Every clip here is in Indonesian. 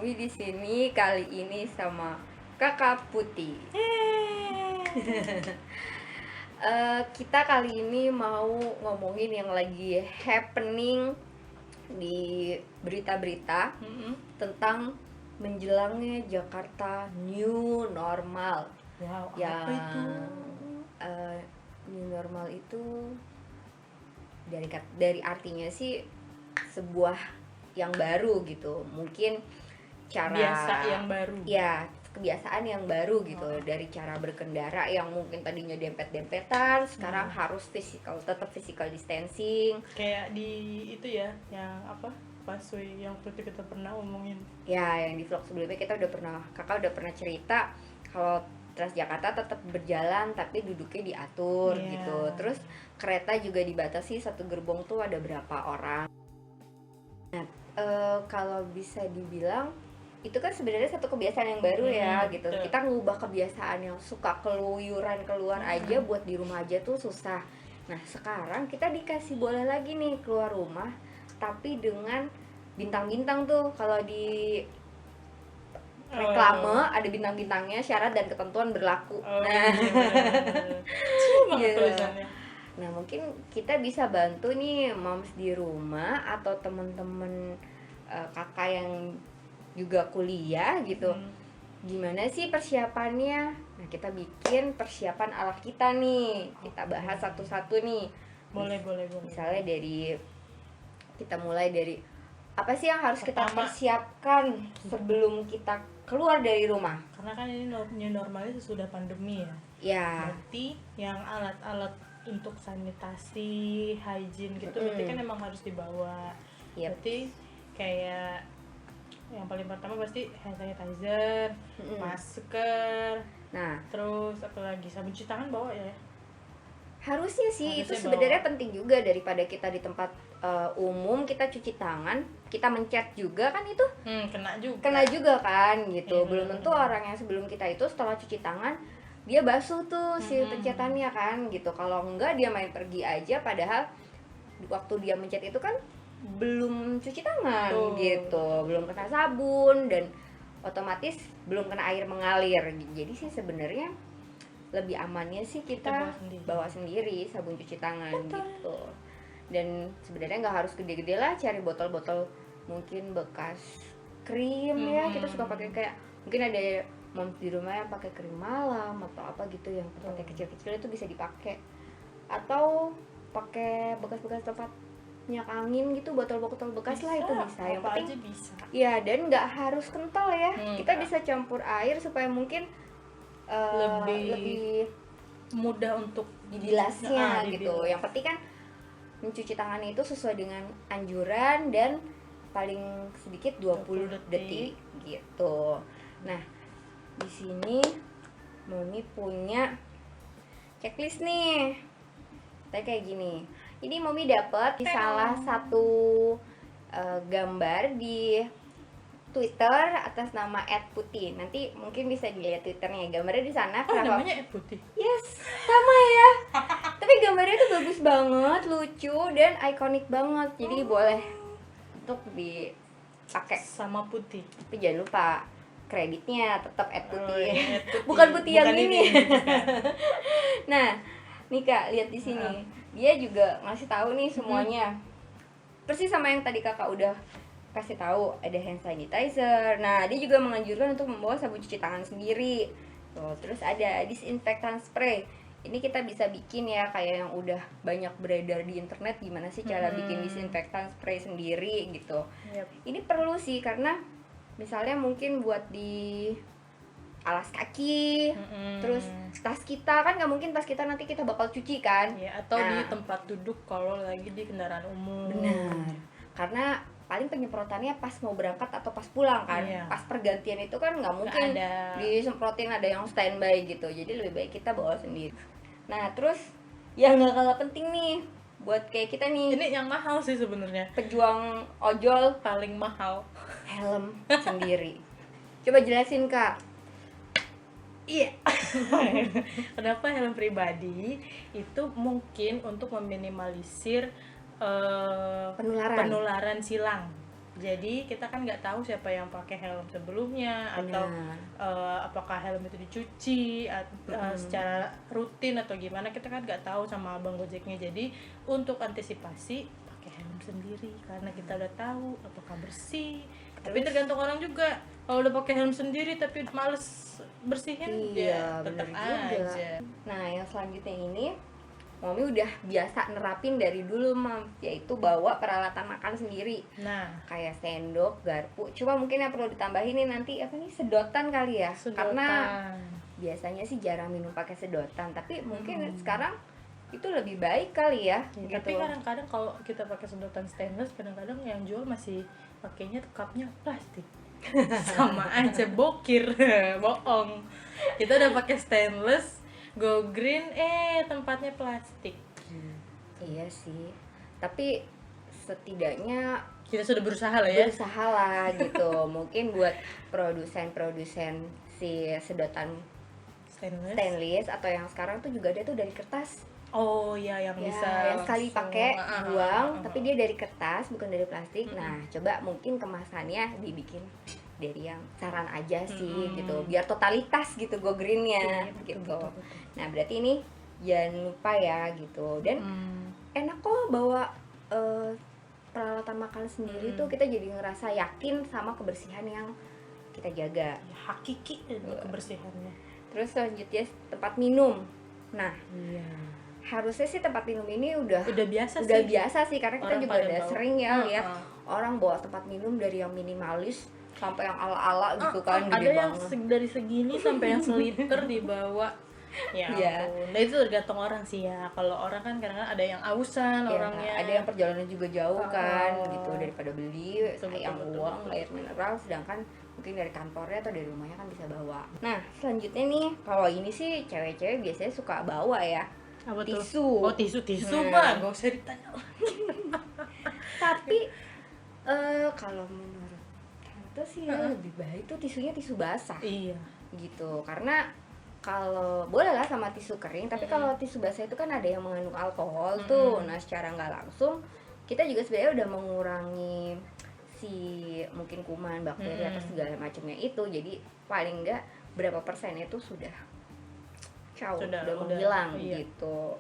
Momi di sini kali ini sama Kakak Putih. Kita kali ini mau ngomongin yang lagi happening di berita-berita tentang menjelangnya Jakarta new normal. Wow, Yang apa itu? New normal itu dari artinya sih sebuah yang baru gitu, mungkin cara Biasa yang baru. ya kebiasaan yang baru gitu. Dari cara berkendara yang mungkin tadinya dempet-dempetan sekarang harus tetap physical distancing, Kayak di itu ya, yang apa? Busway yang waktu itu kita pernah omongin. ya yang di vlog sebelumnya kakak udah pernah cerita kalau Transjakarta tetap berjalan tapi duduknya diatur Iya. gitu. Terus kereta juga dibatasi, satu gerbong tuh ada berapa orang. Nah, kalau bisa dibilang itu kan sebenarnya satu kebiasaan yang baru ya gitu. betul. Kita ngubah kebiasaan yang suka keluyuran keluar aja buat di rumah aja tuh susah. Nah, sekarang kita dikasih boleh lagi nih keluar rumah tapi dengan bintang-bintang tuh. Kalau di reklame ada bintang-bintangnya, syarat dan ketentuan berlaku. Nah, Cuma Iya. tulisannya. Nah, mungkin kita bisa bantu nih moms di rumah atau temen-temen kakak yang juga kuliah gitu. Gimana sih persiapannya? Nah, kita bikin persiapan ala kita nih. Kita bahas satu-satu nih. Boleh. Misalnya kita mulai dari apa sih yang harus kita Pertama. persiapkan sebelum kita keluar dari rumah? Karena kan ini new normalnya sesudah pandemi ya. Ya, Berarti yang alat-alat untuk sanitasi, hygiene gitu berarti kan emang harus dibawa. Yep. Berarti kayak yang paling pertama pasti hand sanitizer, masker, nah terus apa lagi, sabun cuci tangan bawa ya. harusnya sih itu Harusnya sebenarnya bawa. penting juga daripada kita di tempat umum kita cuci tangan, kita mencet juga kan itu kena juga kan gitu. Iya, Belum tentu orang yang sebelum kita itu setelah cuci tangan dia basuh tuh si pencetannya kan gitu. Kalau enggak dia main pergi aja, padahal waktu dia mencet itu kan belum cuci tangan gitu, belum kena sabun dan otomatis belum kena air mengalir. Jadi sih sebenarnya lebih amannya sih kita bawa sendiri sabun cuci tangan. Betul. Gitu. Dan sebenarnya nggak harus gede-gede lah, cari botol-botol mungkin bekas krim ya. Kita suka pakai kayak mungkin ada moms di rumah yang pakai krim malam atau apa gitu yang tempatnya kecil-kecil itu bisa dipakai, atau pakai bekas-bekas tempat minyak angin gitu, botol-botol bekas lah itu bisa. Yang apa penting aja bisa. ya, dan nggak harus kental ya. Kita bisa campur air supaya mungkin lebih mudah untuk dibilasnya gitu. Yang penting kan mencuci tangannya itu sesuai dengan anjuran dan paling sedikit 20 detik gitu. Nah, di sini Moni punya checklist nih. Kayak gini. Ini Mami dapat di salah satu gambar di Twitter atas nama @putih. Nanti mungkin bisa dilihat Twitternya. Gambarnya di sana. Namanya putih. Yes, sama ya. Tapi gambarnya tuh bagus banget, lucu dan ikonik banget. Jadi boleh untuk dipakai Sama putih. Tapi jangan lupa kreditnya tetap @putih. Putih. Bukan putih yang Bukan ini. bukan. Nah, nih Kak, lihat di sini. Dia juga ngasih tahu nih semuanya. Persis sama yang tadi Kakak udah kasih tahu, ada hand sanitizer. Nah, dia juga menganjurkan untuk membawa sabun cuci tangan sendiri. Tuh, terus ada disinfektan spray. Ini kita bisa bikin ya, kayak yang udah banyak beredar di internet, gimana sih cara bikin disinfektan spray sendiri gitu. Ini perlu sih, karena misalnya mungkin buat di alas kaki, terus tas kita kan nggak mungkin tas kita nanti kita bakal cuci kan. Ya, atau di tempat duduk kalau lagi di kendaraan umum. Benar, karena paling penyemprotannya pas mau berangkat atau pas pulang kan. Pas pergantian itu kan nggak mungkin disemprotin, ada yang standby gitu. Jadi lebih baik kita bawa sendiri. Nah, terus yang nggak kalah penting nih buat kayak kita nih, Ini yang mahal sih sebenarnya. pejuang ojol, Paling mahal. helm sendiri. Coba jelasin Kak. Iya. Kenapa helm pribadi itu mungkin untuk meminimalisir penularan silang. Jadi kita kan nggak tahu siapa yang pakai helm sebelumnya atau apakah helm itu dicuci secara rutin atau gimana, kita kan nggak tahu sama abang Gojeknya. Jadi untuk antisipasi pakai helm sendiri karena kita udah tahu apakah bersih. Tapi tergantung orang juga. Kalau udah pakai helm sendiri tapi males bersihin, ya tetap aja. Nah, yang selanjutnya ini Mami udah biasa nerapin dari dulu, Mam, yaitu bawa peralatan makan sendiri. Nah, kayak sendok, garpu. Cuma mungkin yang perlu ditambahin nih nanti apa nih, sedotan kali ya. Karena biasanya sih jarang minum pakai sedotan, tapi mungkin sekarang itu lebih baik kali ya. Gitu. Gitu. Tapi kadang-kadang kalau kita pakai sedotan stainless, kadang-kadang yang jual masih pakainya cupnya plastik. Sama aja bokir, bohong. Kita udah pakai stainless, go green, tempatnya plastik. Iya sih. Tapi setidaknya Kita sudah berusaha lah ya. Berusaha lah gitu. Mungkin buat produsen si sedotan stainless atau yang sekarang tuh juga ada tuh dari kertas. Oh iya, yang Ya, bisa yang sekali pakai buang, tapi dia dari kertas bukan dari plastik. Nah, coba mungkin kemasannya dibikin dari yang saran aja sih gitu, biar totalitas gitu go greennya gitu. Betul. Nah, berarti ini jangan lupa ya gitu. Dan enak kok bawa peralatan makan sendiri tuh, kita jadi ngerasa yakin sama kebersihan yang kita jaga. Ya, hakiki kebersihannya. Terus selanjutnya tempat minum. Nah, Iya. harusnya sih tempat minum ini udah biasa sih karena kita Orang juga pada udah bawa. sering ya lihat orang bawa tempat minum dari yang minimalis sampai yang ala-ala gitu kan, ada gede yang banget. dari segini sampai yang seliter dibawa. Ya Iya. ampun. Nah, itu tergantung orang sih ya. Kalau orang kan kadang-kadang ada yang ausan Ya, orangnya. ada yang perjalanan juga jauh kan gitu, daripada beli sayang betul. uang air mineral, sedangkan mungkin dari kantornya atau dari rumahnya kan bisa bawa. Nah, selanjutnya nih, kalau ini sih cewek-cewek biasanya suka bawa ya. Apa tuh? Tisu. Oh, tisu Nah. mah gak usah ditanya. Tapi kalau menurut tante sih ya lebih baik tuh tisunya tisu basah. Iya. Gitu, karena kalau boleh lah sama tisu kering, tapi kalau tisu basah itu kan ada yang mengandung alkohol tuh. Nah, secara nggak langsung kita juga sebenarnya udah mengurangi si mungkin kuman, bakteri atau segala macamnya itu. Jadi paling nggak berapa persen itu sudah Sudah menghilang iya. gitu.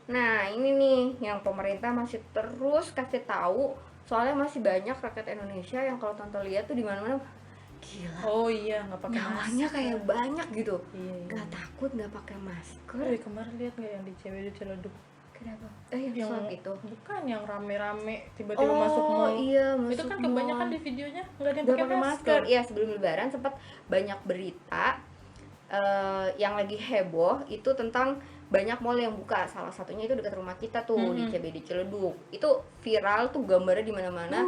Nah, ini nih yang pemerintah masih terus kasih tahu, soalnya masih banyak rakyat Indonesia yang kalau tante lihat tuh di mana-mana gila. Oh iya, nggak pakai Nyawanya kayak banyak gitu. Iya. Nggak takut nggak pakai masker. Kemarin lihat nggak yang di cewek di Ciledug? Kenapa? Yang swab itu. Bukan yang rame-rame tiba-tiba masuk mall. Iya, masuk Itu kan mall. kebanyakan di videonya nggak ada yang Nggak pakai masker. Iya, sebelum lebaran sempat banyak berita yang lagi heboh itu tentang banyak mall yang buka. Salah satunya itu dekat rumah kita tuh di CBD Ciledug. Itu viral tuh gambarnya di mana-mana.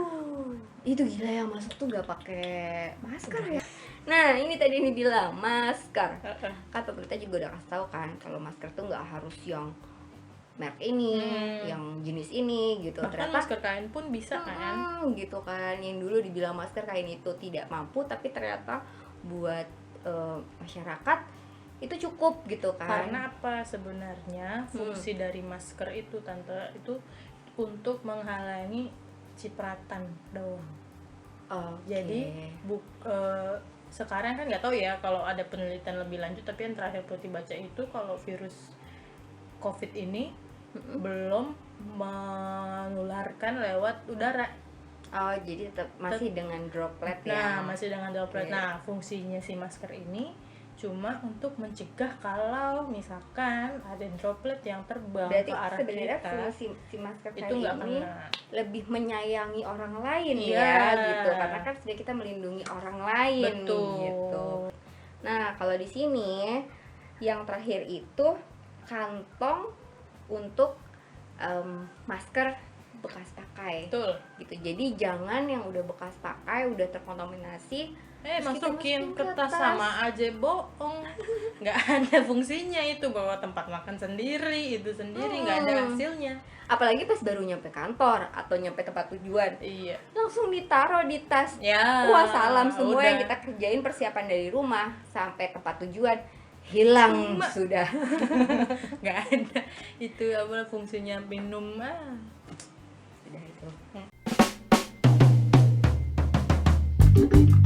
Itu gila, yang masuk tuh nggak pakai masker ya. Nah, ini tadi ini bilang masker. Kan pemerintah juga udah kasih tahu kan kalau masker tuh nggak harus yang merek ini, yang jenis ini gitu. Bahkan Ternyata masker kain pun bisa kan. gitu kan, yang dulu dibilang masker kain itu tidak mampu, tapi ternyata buat masyarakat itu cukup gitu kan. Karena apa sebenarnya fungsi dari masker itu tante itu untuk menghalangi cipratan doang. Jadi sekarang kan nggak tahu ya kalau ada penelitian lebih lanjut, tapi yang terakhir Putih baca itu kalau virus COVID ini belum menularkan lewat udara. Jadi tetap masih dengan droplet ya. Nah, masih dengan droplet. Oke. Nah, fungsinya si masker ini cuma untuk mencegah kalau misalkan ada droplet yang terbang Berarti ke arah sebenarnya kita, fungsi si masker itu kain nggak ini kena. lebih menyayangi orang lain Iya. ya gitu, karena kan sudah kita melindungi orang lain. Betul. Gitu. Nah, kalau di sini yang terakhir itu kantong untuk masker bekas pakai. Betul. Gitu. Jadi jangan yang udah bekas pakai, udah terkontaminasi terus kita Masukin masukin ke kertas tas. sama aja bohong. Nggak ada fungsinya itu, bawa tempat makan sendiri, itu sendiri nggak ada hasilnya. Apalagi pas baru nyampe kantor atau nyampe tempat tujuan, Iya. langsung ditaruh di tas. Ya. Wah, salam semua udah. yang kita kerjain persiapan dari rumah sampai tempat tujuan hilang sudah. Nggak ada. Itu apa fungsinya minum Sudah itu. Bye.